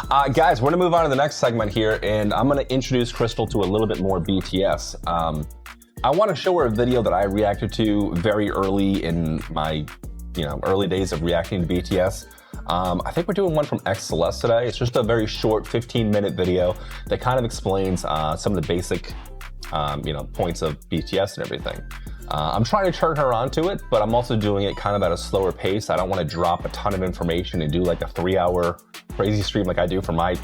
Guys, we're gonna move on to the next segment here, and I'm gonna introduce Crystal to a little bit more BTS. I want to show her a video that I reacted to very early in my, early days of reacting to BTS. I think we're doing one from xCeleste today. It's just a very short 15-minute video that kind of explains some of the basic, points of BTS and everything. I'm trying to turn her onto it, but I'm also doing it kind of at a slower pace. I don't want to drop a ton of information and do like a 3-hour crazy stream like I do for my,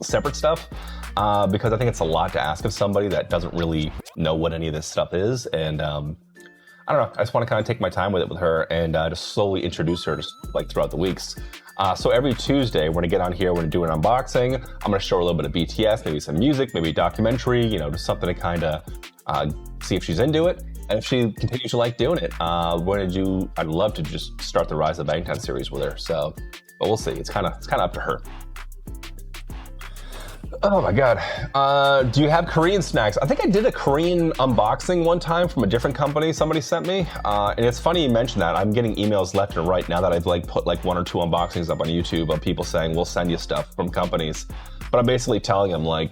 separate stuff, because I think it's a lot to ask of somebody that doesn't really know what any of this stuff is. And I don't know, I just want to kind of take my time with it with her and just slowly introduce her just like throughout the weeks. So every Tuesday, we're gonna get on here, we're gonna do an unboxing. I'm gonna show her a little bit of BTS, maybe some music, maybe a documentary, just something to kind of see if she's into it. And if she continues to like doing it, I'd love to just start the Rise of Bangtan series with her. So, but we'll see. It's kind of up to her. Oh my God. Do you have Korean snacks? I think I did a Korean unboxing one time from a different company somebody sent me. And it's funny you mentioned that. I'm getting emails left and right now that I've put 1 or 2 unboxings up on YouTube of people saying, we'll send you stuff from companies. But I'm basically telling them I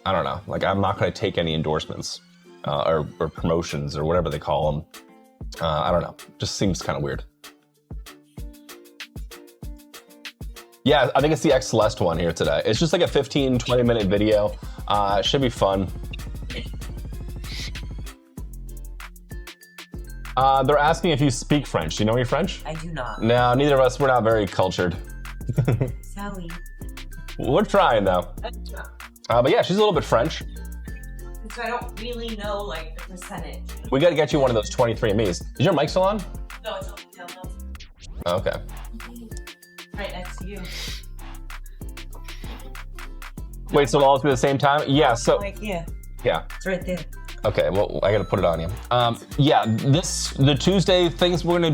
don't know, I'm not going to take any endorsements. Or promotions or whatever they call them. I don't know. Just seems kind of weird. Yeah, I think it's the xCeleste one here today. It's just like a 15-20 minute video. It should be fun. They're asking if you speak French. Do you know any French? I do not. No, neither of us. We're not very cultured. Sorry. We're trying though. But yeah, she's a little bit French. So I don't really know the percentage. We got to get you one of those 23andMe's. Is your mic still on? No, it's on. Oh, okay. Right next to you. Wait, so all at the same time? Yeah. So. Yeah. Yeah. It's right there. Okay. Well, I got to put it on you. Yeah. The Tuesday things we're gonna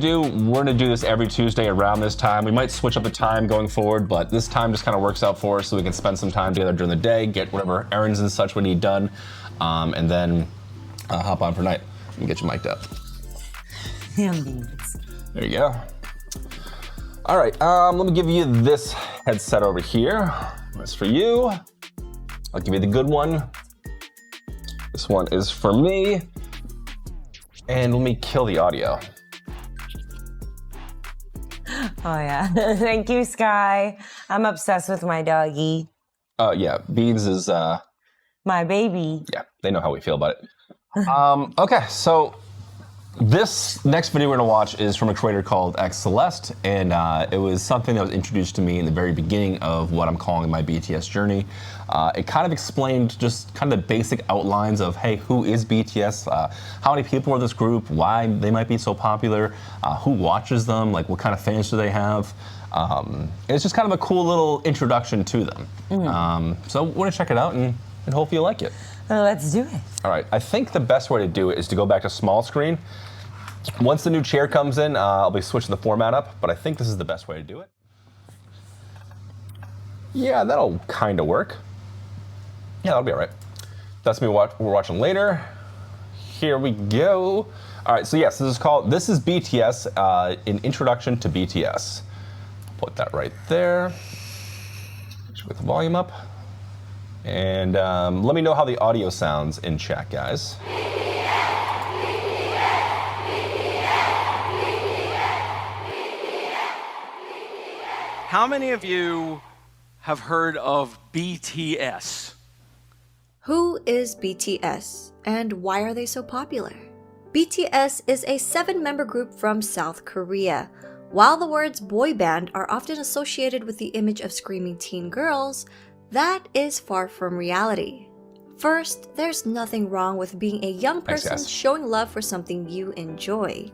do this every Tuesday around this time. We might switch up the time going forward, but this time just kind of works out for us so we can spend some time together during the day, get whatever errands and such we need done. And then hop on for night and get you mic'd up. There you go. All right, let me give you this headset over here. That's for you. I'll give you the good one. This one is for me. And let me kill the audio. Oh yeah, thank you, Sky. I'm obsessed with my doggy. Yeah, Beans is... my baby. Yeah, they know how we feel about it. Okay, so this next video we're gonna watch is from a creator called xCeleste, and it was something that was introduced to me in the very beginning of what I'm calling my BTS journey. It kind of explained just kind of the basic outlines of, hey, who is BTS? How many people are this group? Why they might be so popular? Who watches them? What kind of fans do they have? It's just kind of a cool little introduction to them. So we're gonna check it out and hope you like it. Let's do it. All right, I think the best way to do it is to go back to small screen. Once the new chair comes in, I'll be switching the format up, but I think this is the best way to do it. Yeah, that'll kind of work. Yeah, that'll be all right. That's me we're watching later. Here we go. All right, so yes, this is BTS, an introduction to BTS. Put that right there. With the volume up. And let me know how the audio sounds in chat, guys. How many of you have heard of BTS? Who is BTS and why are they so popular? BTS is a 7-member group from South Korea. While the words boy band are often associated with the image of screaming teen girls, that is far from reality. First, there's nothing wrong with being a young person showing love for something you enjoy.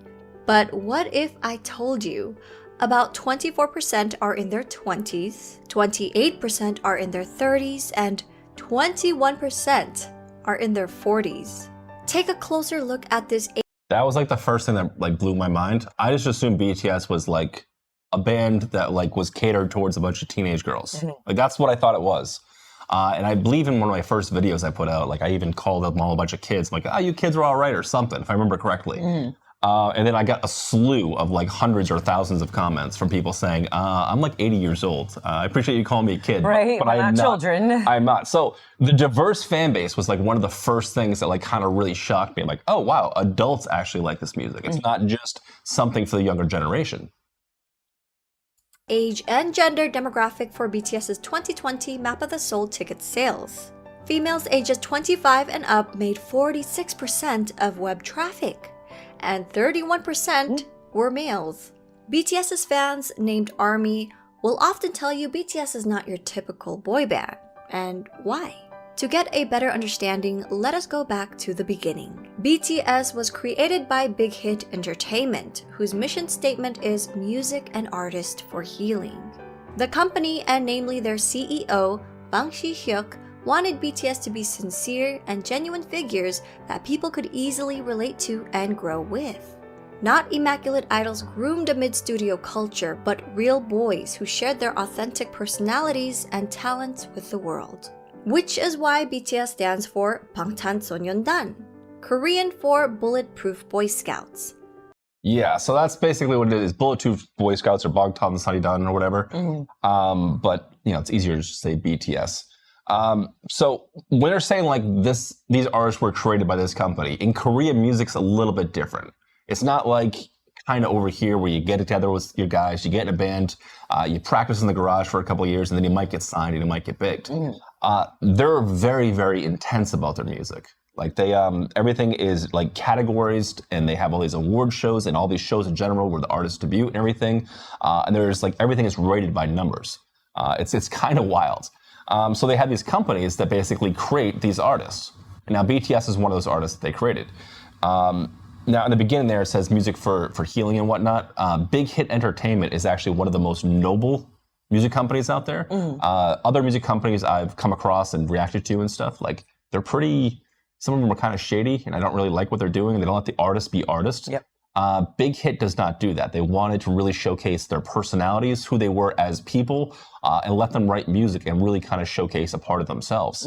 But what if I told you about 24% are in their 20s, 28% are in their 30s, and 21% are in their 40s? Take a closer look at this. That was the first thing that blew my mind. I just assumed BTS was a band that was catered towards a bunch of teenage girls. That's what I thought it was. And I believe in one of my first videos I put out, I even called them all a bunch of kids. You kids are all right or something, if I remember correctly. And then I got a slew of like hundreds or thousands of comments from people saying, I'm like 80 years old. I appreciate you calling me a kid. Right, but we're I'm not children. I'm not. So the diverse fan base was like one of the first things that like kind of really shocked me. I'm like, oh, wow, adults actually like this music. It's not just something for the younger generation. Age and gender demographic for BTS's 2020 Map of the Soul ticket sales. Females ages 25 and up made 46% of web traffic, and 31% were males. BTS's fans, named ARMY, will often tell you BTS is not your typical boy band. And why? To get a better understanding, let us go back to the beginning. BTS was created by Big Hit Entertainment, whose mission statement is music and artist for healing. The company, and namely their CEO, Bang Si-hyuk, wanted BTS to be sincere and genuine figures that people could easily relate to and grow with. Not immaculate idols groomed amid studio culture, but real boys who shared their authentic personalities and talents with the world. Which is why BTS stands for 방탄소년단, Korean for Bulletproof Boy Scouts. Yeah, so that's basically what it is. Bulletproof Boy Scouts or 방탄소년단 or whatever. But, it's easier to just say BTS. So when they're saying like these artists were created by this company, in Korea, music's a little bit different. It's not like kind of over here where you get together with your guys, you get in a band, you practice in the garage for a couple of years, and then you might get signed and you might get picked. They're very, very intense about their music. Like they, everything is like categorized, and they have all these award shows and all these shows in general where the artists debut and everything. And there's like everything is rated by numbers. It's kind of wild. So they have these companies that basically create these artists. And now BTS is one of those artists that they created. Now in the beginning there it says music for healing and whatnot. Big Hit Entertainment is actually one of the most noble music companies out there. Other music companies I've come across and reacted to and stuff, like they're pretty, some of them are kind of shady and I don't really like what they're doing, and they don't let the artists be artists. Yep. Big Hit does not do that. They wanted to really showcase their personalities, who they were as people, and let them write music and really kind of showcase a part of themselves,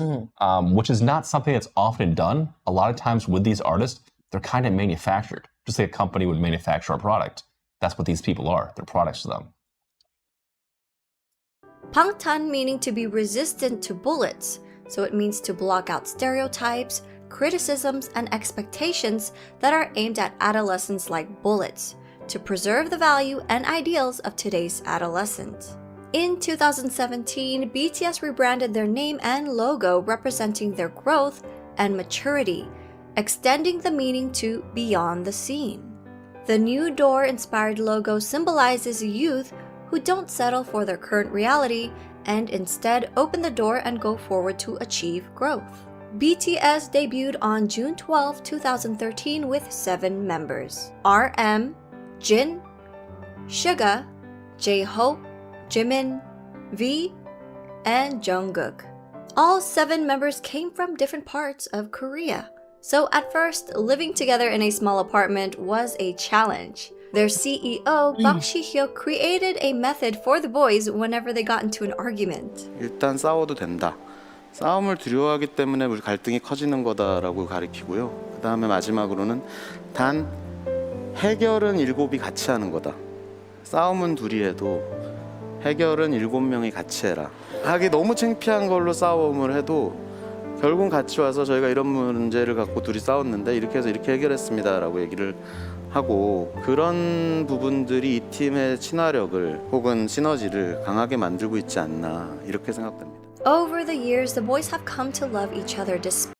which is not something that's often done. A lot of times with these artists, they're kind of manufactured, just like a company would manufacture a product. That's what these people are. They're products to them. Bangtan meaning to be resistant to bullets, so it means to block out stereotypes, criticisms, and expectations that are aimed at adolescents like bullets, to preserve the value and ideals of today's adolescents. In 2017, BTS rebranded their name and logo representing their growth and maturity, extending the meaning to beyond the scene. The new door-inspired logo symbolizes youth who don't settle for their current reality and instead open the door and go forward to achieve growth. BTS debuted on June 12, 2013 with 7 members: RM, Jin, Suga, J-Hope, Jimin, V, and Jungkook. All 7 members came from different parts of Korea. So at first, living together in a small apartment was a challenge. Their CEO, Bang Si-hyuk, created a method for the boys whenever they got into an argument. 일단 싸워도 된다. 싸움을 두려워하기 때문에 우리 갈등이 커지는 거다라고 가리키고요. 그 다음에 마지막으로는 단 해결은 7이 같이 하는 거다. 싸움은 둘이 해도 해결은 7명이 같이 해라. 하기 너무 창피한 걸로 싸움을 해도 결국 같이 와서 저희가 이런 문제를 갖고 둘이 싸웠는데 이렇게 해서 이렇게 해결했습니다라고 얘기를 하고, 그런 부분들이 이 팀의 친화력을 혹은 시너지를 강하게 만들고 있지 않나 이렇게 생각됩니다. Over the years, the boys have come to love each other despite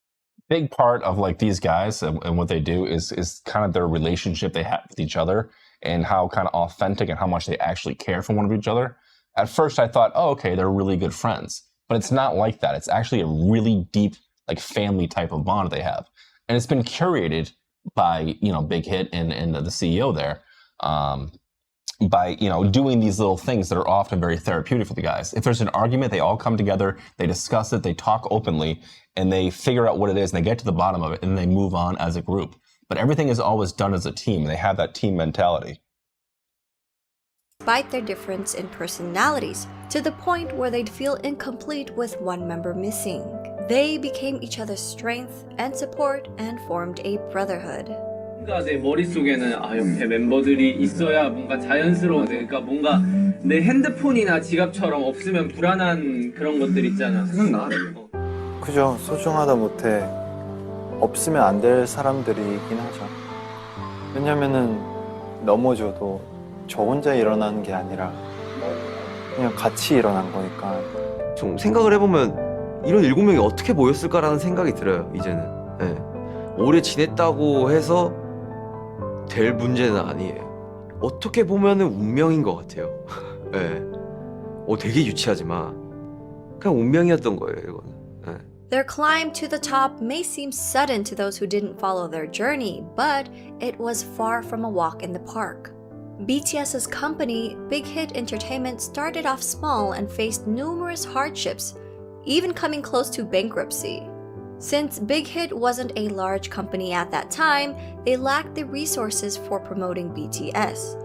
Big part of like these guys and what they do is kind of their relationship they have with each other and how kind of authentic and how much they actually care for one of each other. At first I thought, oh, okay, they're really good friends. But it's not like that. It's actually a really deep, like family type of bond they have. And it's been curated by, Big Hit and the CEO there, by, doing these little things that are often very therapeutic for the guys. If there's an argument, they all come together, they discuss it, they talk openly, and they figure out what it is, and they get to the bottom of it, and they move on as a group. But everything is always done as a team, and they have that team mentality. their difference in personalities, to the point where they'd feel incomplete with one member missing. They became each other's strength and support and formed a brotherhood. 뭔가 내 머릿속에는 옆에 멤버들이 있어야 뭔가 자연스러운 그러니까 뭔가 내 핸드폰이나 지갑처럼 없으면 불안한 그런 것들 있잖아. 생각나? 그죠. 소중하다 못해 없으면 안 될 사람들이긴 하죠. 왜냐면은 넘어져도 저 혼자 일어나는 게 아니라 그냥 같이 일어난 거니까. 좀 생각을 해보면 이런 7명이 어떻게 모였을까라는 생각이 들어요, 이제는. 네. 오래 지냈다고 해서 될 문제는 아니에요. 어떻게 보면은 운명인 것 같아요. 네. 되게 유치하지만 그냥 운명이었던 거예요, 이거는. 네. Their climb to the top may seem sudden to those who didn't follow their journey, but it was far from a walk in the park. BTS's company, Big Hit Entertainment, started off small and faced numerous hardships, even coming close to bankruptcy. Since Big Hit wasn't a large company at that time, they lacked the resources for promoting BTS.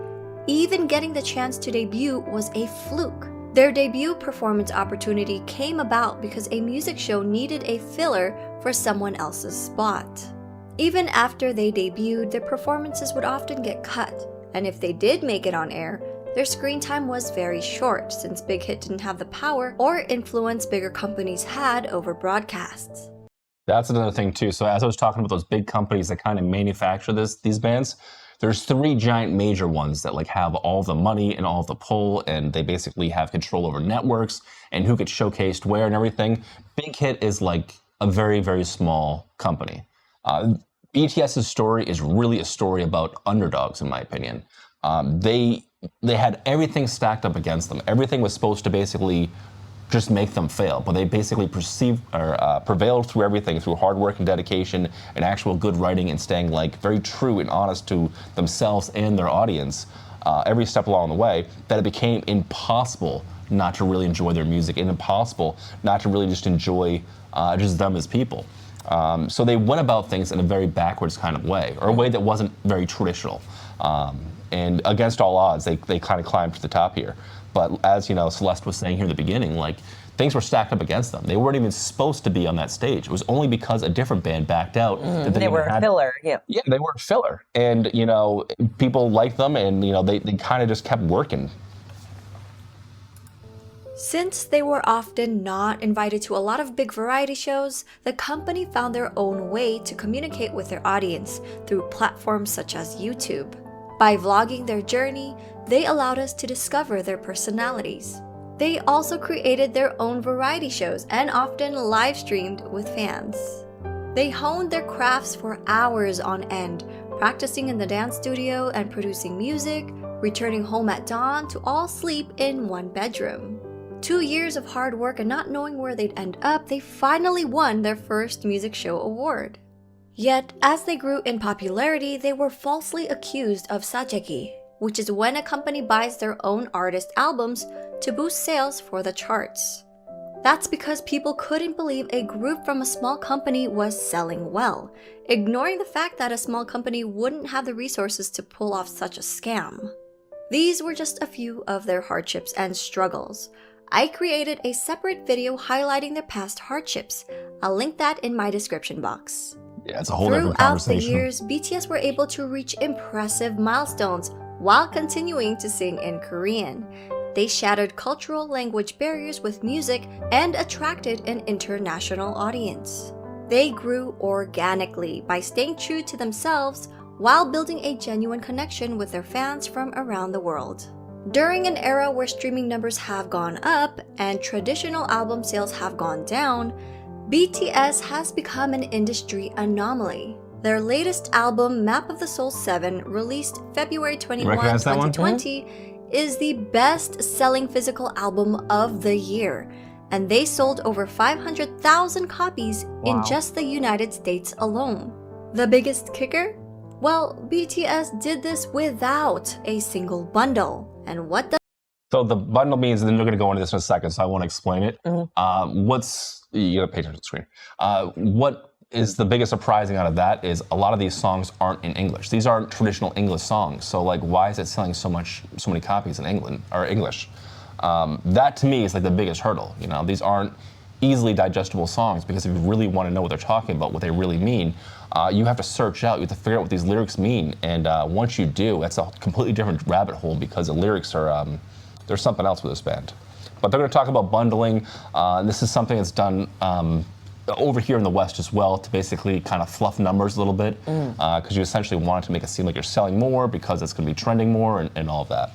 Even getting the chance to debut was a fluke. Their debut performance opportunity came about because a music show needed a filler for someone else's spot. Even after they debuted, their performances would often get cut, and if they did make it on air, their screen time was very short since Big Hit didn't have the power or influence bigger companies had over broadcasts. That's another thing too. So as I was talking about those big companies that kind of manufacture these bands, there's 3 giant major ones that like have all the money and all the pull, and they basically have control over networks and who gets showcased where and everything. Big Hit is like a very, very small company. BTS's story is really a story about underdogs, in my opinion. They had everything stacked up against them. Everything was supposed to basically just make them fail, but they basically prevailed through everything, through hard work and dedication and actual good writing and staying like very true and honest to themselves and their audience every step along the way, that it became impossible not to really enjoy their music and impossible not to really just enjoy just them as people. So they went about things in a very backwards kind of way, or a way that wasn't very traditional. And against all odds, they kind of climbed to the top here. But as you know, Celeste was saying here in the beginning, like things were stacked up against them. They weren't even supposed to be on that stage. It was only because a different band backed out that They were a filler, yeah. Yeah, they were a filler. And, you know, people liked them and, you know, they kind of just kept working. Since they were often not invited to a lot of big variety shows, the company found their own way to communicate with their audience through platforms such as YouTube. By vlogging their journey, they allowed us to discover their personalities. They also created their own variety shows and often live streamed with fans. They honed their crafts for hours on end, practicing in the dance studio and producing music, returning home at dawn to all sleep in one bedroom. 2 years of hard work and not knowing where they'd end up, they finally won their first music show award. Yet, as they grew in popularity, they were falsely accused of sajegi, which is when a company buys their own artist albums to boost sales for the charts. That's because people couldn't believe a group from a small company was selling well, ignoring the fact that a small company wouldn't have the resources to pull off such a scam. These were just a few of their hardships and struggles. I created a separate video highlighting their past hardships. I'll link that in my description box. Yeah, it's a whole different Throughout conversation. the years, BTS were able to reach impressive milestones while continuing to sing in Korean. They shattered cultural language barriers with music and attracted an international audience. They grew organically by staying true to themselves while building a genuine connection with their fans from around the world. During an era where streaming numbers have gone up and traditional album sales have gone down, BTS has become an industry anomaly. Their latest album, Map of the Soul 7, released February 21, 2020, is the best-selling physical album of the year, and they sold over 500,000 copies in just the United States alone. The biggest kicker? Well, BTS did this without a single bundle. And what the So the bundle means, and then we're going to go into this in a second, so I want to explain it. You got to pay attention to the screen. What is the biggest surprising out of that is a lot of these songs aren't in English. These aren't traditional English songs. So like, why is it selling so many copies in England or English? That to me is like the biggest hurdle. You know, these aren't easily digestible songs, because if you really want to know what they're talking about, what they really mean, you have to search out, you have to figure out what these lyrics mean. And once you do, that's a completely different rabbit hole, because the lyrics are, there's something else with this band. But they're going to talk about bundling. This is something that's done over here in the West as well, to basically kind of fluff numbers a little bit, because you essentially want it to make it seem like you're selling more, because it's going to be trending more and all of that.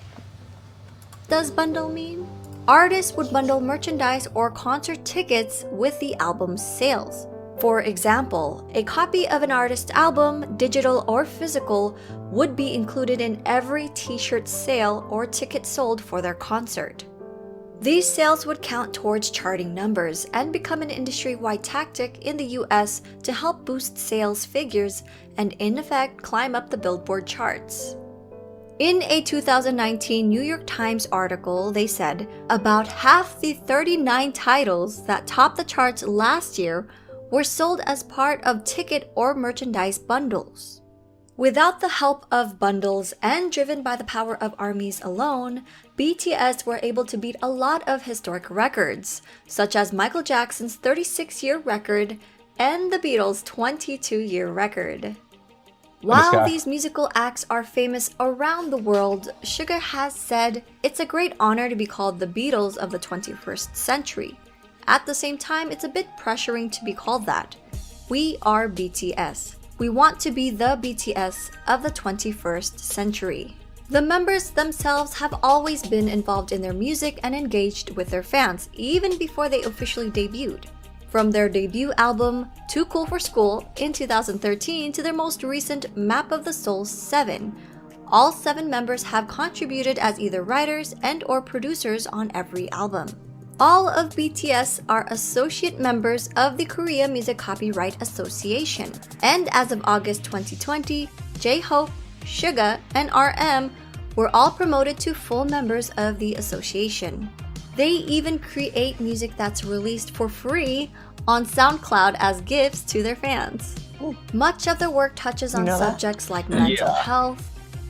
Does bundle mean? Artists would bundle merchandise or concert tickets with the album's sales. For example, a copy of an artist's album, digital or physical, would be included in every t-shirt sale or ticket sold for their concert. These sales would count towards charting numbers and become an industry-wide tactic in the US to help boost sales figures and, in effect, climb up the Billboard charts. In a 2019 New York Times article, they said about half the 39 titles that topped the charts last year were sold as part of ticket or merchandise bundles. Without the help of bundles and driven by the power of ARMYs alone, BTS were able to beat a lot of historic records, such as Michael Jackson's 36-year record and the Beatles' 22-year record. While these musical acts are famous around the world, Suga has said it's a great honor to be called the Beatles of the 21st century. At the same time, it's a bit pressuring to be called that. We are BTS. We want to be the BTS of the 21st century. The members themselves have always been involved in their music and engaged with their fans, even before they officially debuted. From their debut album, Too Cool for School, in 2013 to their most recent Map of the Soul 7, all 7 members have contributed as either writers and/or producers on every album. All of BTS are associate members of the Korea Music Copyright Association, and as of August 2020, J-Hope, Suga, and RM were all promoted to full members of the association. They even create music that's released for free on SoundCloud as gifts to their fans. Much of their work touches on subjects like mental health,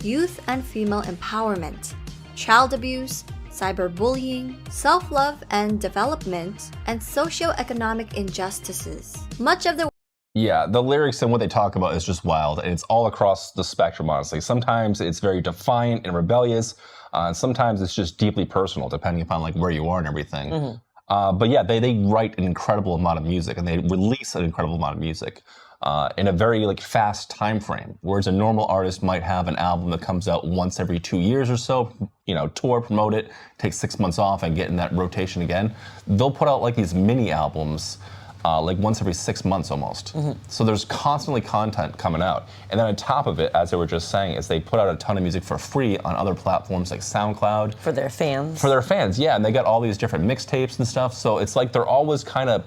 youth and female empowerment, child abuse, cyberbullying, self-love and development, and socio-economic injustices. Much of the the lyrics and what they talk about is just wild, and it's all across the spectrum, honestly. Sometimes it's very defiant and rebellious, and sometimes it's just deeply personal, depending upon like where you are and everything. But yeah, they write an incredible amount of music, and they release an incredible amount of music in a very like fast time frame. Whereas a normal artist might have an album that comes out once every 2 years or so, you know, tour, promote it, take 6 months off and get in that rotation again. They'll put out like these mini albums like once every 6 months almost. So there's constantly content coming out. And then on top of it, as they were just saying, is they put out a ton of music for free on other platforms like SoundCloud. For their fans. For their fans, yeah. And they got all these different mixtapes and stuff. So it's like they're always kind of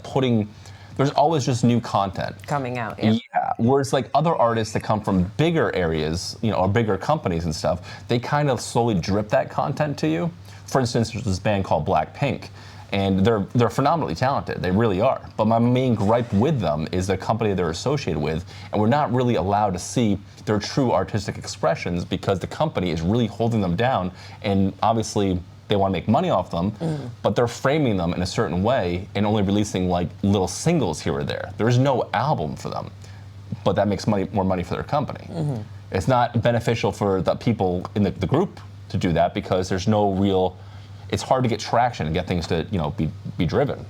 there's always just new content coming out. Yeah. Whereas like other artists that come from bigger areas, you know, or bigger companies and stuff, they kind of slowly drip that content to you. For instance, there's this band called Blackpink, and they're phenomenally talented. They really are. But my main gripe with them is the company they're associated with, and we're not really allowed to see their true artistic expressions because the company is really holding them down, and obviously they want to make money off them, but they're framing them in a certain way and only releasing like little singles here or there. There's no album for them, but that makes more money for their company. It's not beneficial for the people in the group to do that because there's no real, it's hard to get traction and get things to, you know, be driven.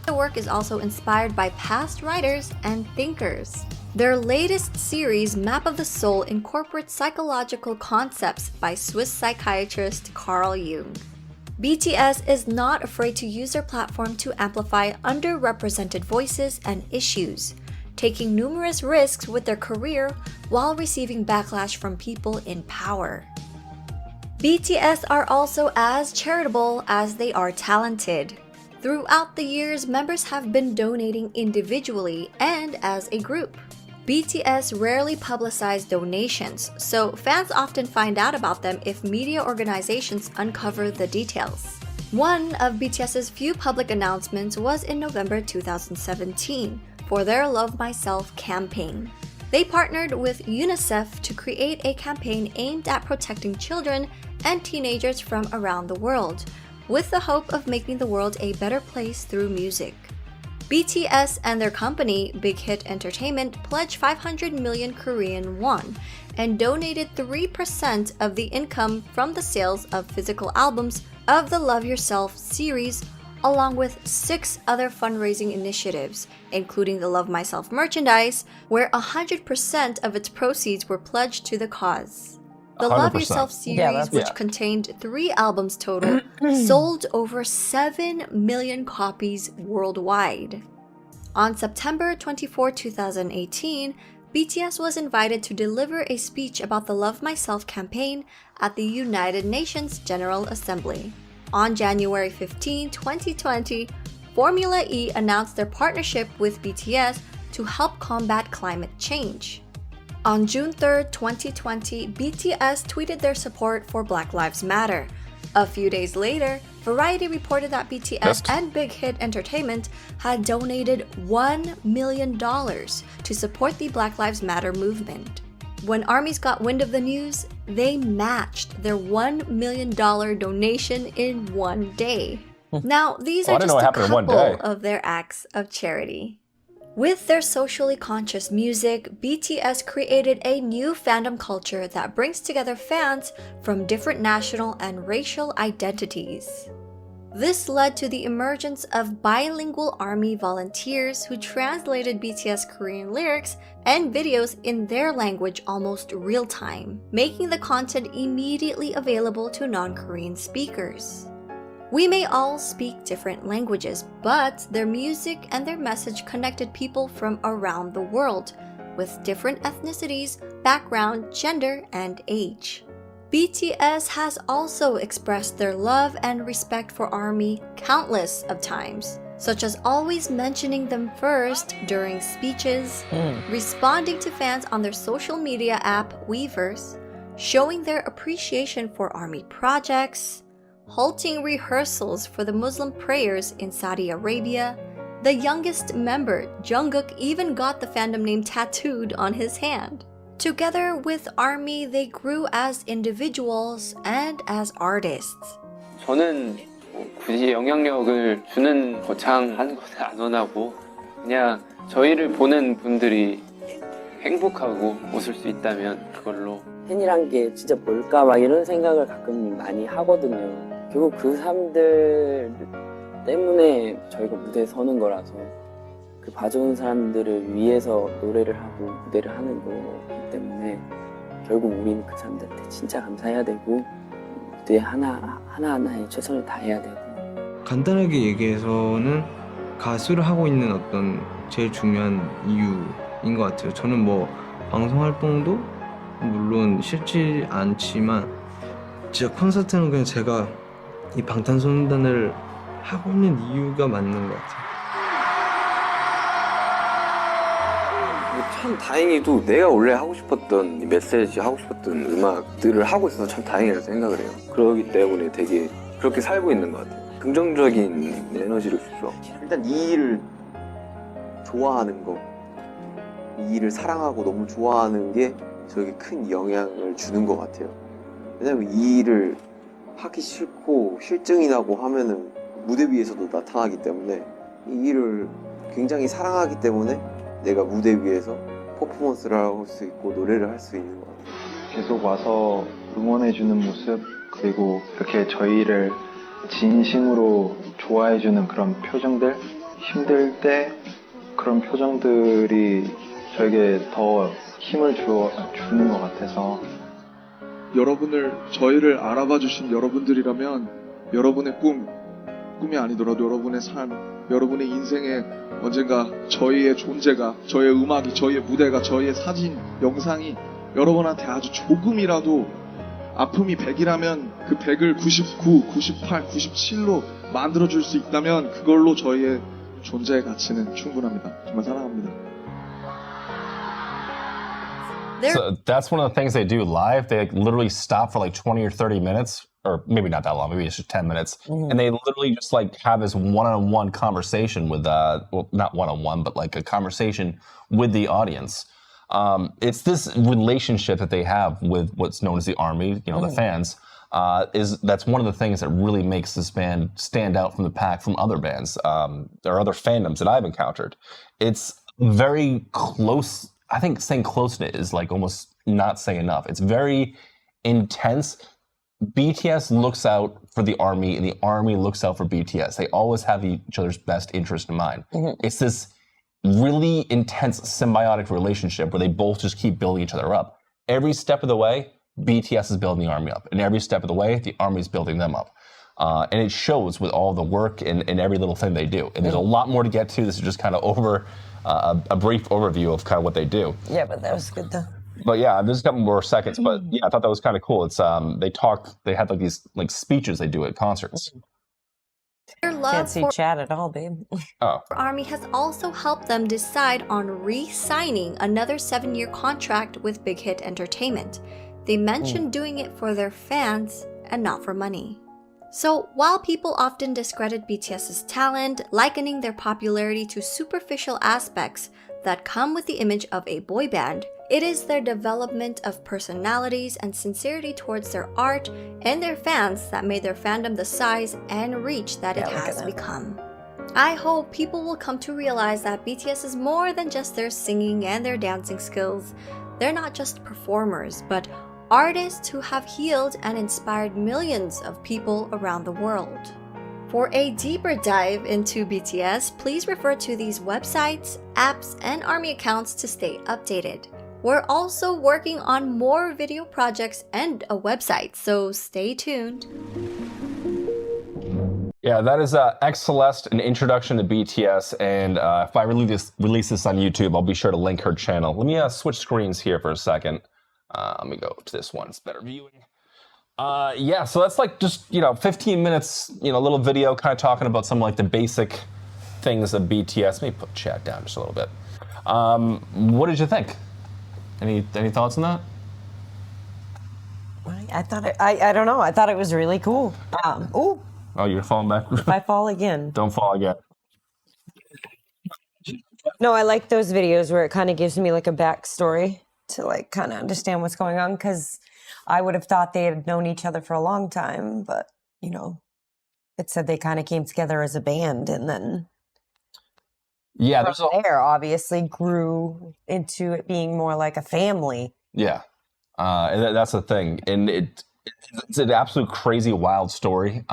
The work is also inspired by past writers and thinkers. Their latest series, Map of the Soul, incorporates psychological concepts by Swiss psychiatrist Carl Jung. BTS is not afraid to use their platform to amplify underrepresented voices and issues, taking numerous risks with their career while receiving backlash from people in power. BTS are also as charitable as they are talented. Throughout the years, members have been donating individually and as a group. BTS rarely publicize donations, so fans often find out about them if media organizations uncover the details. One of BTS's few public announcements was in November 2017 for their Love Myself campaign. They partnered with UNICEF to create a campaign aimed at protecting children and teenagers from around the world, with the hope of making the world a better place through music. BTS and their company, Big Hit Entertainment, pledged 500 million Korean won and donated 3% of the income from the sales of physical albums of the Love Yourself series, along with 6 other fundraising initiatives, including the Love Myself merchandise, where 100% of its proceeds were pledged to the cause. The 100%. Love Yourself series, which contained 3 albums total, sold over 7 million copies worldwide. On September 24, 2018, BTS was invited to deliver a speech about the Love Myself campaign at the United Nations General Assembly. On January 15, 2020, Formula E announced their partnership with BTS to help combat climate change. On June 3, 2020, BTS tweeted their support for Black Lives Matter. A few days later, Variety reported that BTS and Big Hit Entertainment had donated $1 million to support the Black Lives Matter movement. When ARMYs got wind of the news, they matched their $1 million donation in one day. Now, these are just a couple of their acts of charity. With their socially conscious music, BTS created a new fandom culture that brings together fans from different national and racial identities. This led to the emergence of bilingual ARMY volunteers who translated BTS Korean lyrics and videos in their language almost real time, making the content immediately available to non-Korean speakers. We may all speak different languages, but their music and their message connected people from around the world, with different ethnicities, background, gender, and age. BTS has also expressed their love and respect for ARMY countless of times, such as always mentioning them first during speeches, responding to fans on their social media app Weverse, showing their appreciation for ARMY projects, halting rehearsals for the Muslim prayers in Saudi Arabia. The youngest member, Jungkook, even got the fandom name tattooed on his hand. Together with ARMY, they grew as individuals and as artists. 저는 굳이 영향력을 주는 거창한 것을 안 원하고 그냥 저희를 보는 분들이 행복하고 웃을 수 있다면 그걸로. 팬이란 게 진짜 뭘까 막 이런 생각을 가끔 많이 하거든요. 결국 그 사람들 때문에 저희가 무대에 서는 거라서 그 봐주는 사람들을 위해서 노래를 하고 무대를 하는 거기 때문에 결국 우리는 그 사람들한테 진짜 감사해야 되고 무대 하나하나에 최선을 다해야 되고. 간단하게 얘기해서는 가수를 하고 있는 어떤 제일 중요한 이유인 것 같아요. 저는 뭐 방송 활동도 물론 싫지 않지만 진짜 콘서트는 그냥 제가 이 방탄소년단을 하고 있는 이유가 맞는 것 같아요. 참 다행히도 내가 원래 하고 싶었던 메시지 하고 싶었던 음악들을 하고 있어서 참 다행이라고 생각을 해요. 그러기 때문에 되게 그렇게 살고 있는 것 같아요. 긍정적인 에너지를 주죠. 일단 이 일을 좋아하는 거, 이 일을 사랑하고 너무 좋아하는 게 저에게 큰 영향을 주는 것 같아요. 왜냐면 이 일을 하기 싫고 실증이 나고 하면은 무대 위에서도 나타나기 때문에 이 일을 굉장히 사랑하기 때문에 내가 무대 위에서 퍼포먼스를 할 수 있고 노래를 할 수 있는 것 같아요. 계속 와서 응원해주는 모습, 그리고 이렇게 저희를 진심으로 좋아해주는 그런 표정들, 힘들 때 그런 표정들이 저에게 더 힘을 주는 것 같아서. 저희를 알아봐 주신 여러분들이라면 여러분의 꿈이 아니더라도 여러분의 삶, 여러분의 인생에 언젠가 저희의 존재가, 저희의 음악이, 저희의 무대가, 저희의 사진, 영상이 여러분한테 아주 조금이라도 아픔이 100이라면 그 100을 99, 98, 97로 만들어줄 수 있다면 그걸로 저희의 존재의 가치는 충분합니다. 정말 사랑합니다. So that's one of the things they do live. They literally stop for like 20 or 30 minutes, or maybe not that long, maybe it's just 10 minutes. And they literally just like have this one-on-one conversation with, well, not one-on-one, but like a conversation with the audience. It's this relationship that they have with what's known as the ARMY, you know, the fans. that's one of the things that really makes this band stand out from the pack from other bands or other fandoms that I've encountered. It's very close. I think saying close-knit is like almost not saying enough. It's very intense. BTS looks out for the ARMY, and the ARMY looks out for BTS. They always have each other's best interest in mind. It's this really intense symbiotic relationship where they both just keep building each other up. Every step of the way, BTS is building the ARMY up, and every step of the way, the ARMY is building them up. And it shows with all the work and every little thing they do. And there's a lot more to get to. This is just kind of a brief overview of kind of what they do. Yeah, but that was good though. But yeah, there's a couple more seconds. But yeah, I thought that was kind of cool. It's they had like these like speeches they do at concerts. Their love Can't see Chad at all, babe. Oh. for ARMY has also helped them decide on re-signing another 7-year contract with Big Hit Entertainment. They mentioned doing it for their fans and not for money. So while people often discredit BTS's talent, likening their popularity to superficial aspects that come with the image of a boy band, it is their development of personalities and sincerity towards their art and their fans that made their fandom the size and reach that it has become. I hope people will come to realize that BTS is more than just their singing and their dancing skills. They're not just performers, but artists who have healed and inspired millions of people around the world. For a deeper dive into BTS, please refer to these websites, apps, and ARMY accounts to stay updated. We're also working on more video projects and a website, so stay tuned. Yeah, that is xCeleste, an introduction to BTS, and if I release this on YouTube, I'll be sure to link her channel. Let me switch screens here for a second. Let me go to this one, it's better viewing. Yeah, so that's like just, 15 minutes, little video kind of talking about some like the basic things of BTS. Let me put chat down just a little bit. What did you think? Any thoughts on that? I thought I don't know. I thought it was really cool. Ooh. Oh, you're falling back? If I fall again. Don't fall again. No, I like those videos where it kind of gives me like a backstory to like kind of understand what's going on, because I would have thought they had known each other for a long time, but it said they kind of came together as a band, and then there obviously grew into it being more like a family. Yeah, and that's the thing, and it's an absolute crazy, wild story.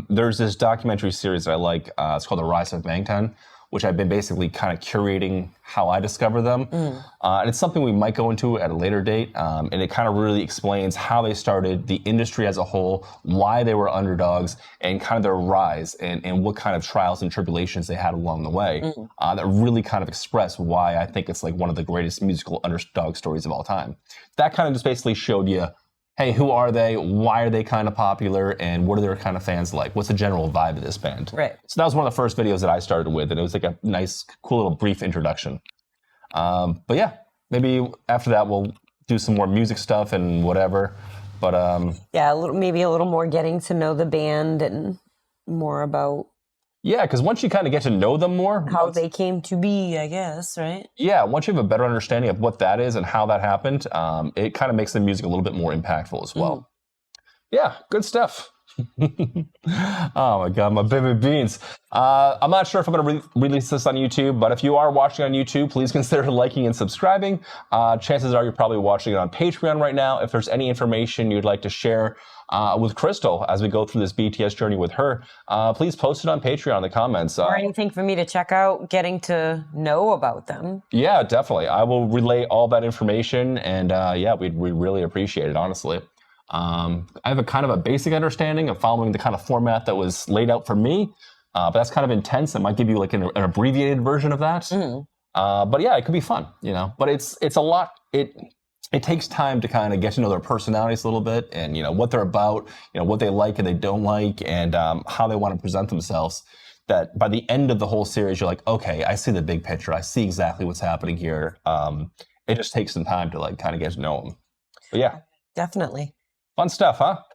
There's this documentary series that I like. It's called The Rise of Bangtan, which I've been basically kind of curating how I discover them. And it's something we might go into at a later date. And it kind of really explains how they started, the industry as a whole, why they were underdogs, and kind of their rise, and what kind of trials and tribulations they had along the way. That really kind of express why I think it's like one of the greatest musical underdog stories of all time. That kind of just basically showed you, hey, who are they? Why are they kind of popular? And what are their kind of fans like? What's the general vibe of this band? Right. So that was one of the first videos that I started with, and it was like a nice, cool little brief introduction. But yeah, maybe after that we'll do some more music stuff and whatever. But yeah, maybe a little more getting to know the band and more about. Yeah, because once you kind of get to know them more, how they came to be, I guess, right? Yeah, once you have a better understanding of what that is and how that happened, it kind of makes the music a little bit more impactful as well. Yeah, good stuff. Oh my God, my baby beans. I'm not sure if I'm going to release this on YouTube, but if you are watching on YouTube, please consider liking and subscribing. Chances are you're probably watching it on Patreon right now. If there's any information you'd like to share with Crystal as we go through this BTS journey with her, please post it on Patreon in the comments. Or anything for me to check out, getting to know about them. Yeah, definitely. I will relay all that information, and yeah, we'd really appreciate it, honestly. I have a kind of a basic understanding of following the kind of format that was laid out for me, but that's kind of intense. I might give you like an abbreviated version of that. But yeah, it could be fun, but it's a lot. It takes time to kind of get to know their personalities a little bit, and what they're about, what they like and they don't like, and how they want to present themselves. That by the end of the whole series, you're like, okay, I see the big picture. I see exactly what's happening here. It just takes some time to like kind of get to know them. But yeah, definitely. Fun stuff, huh?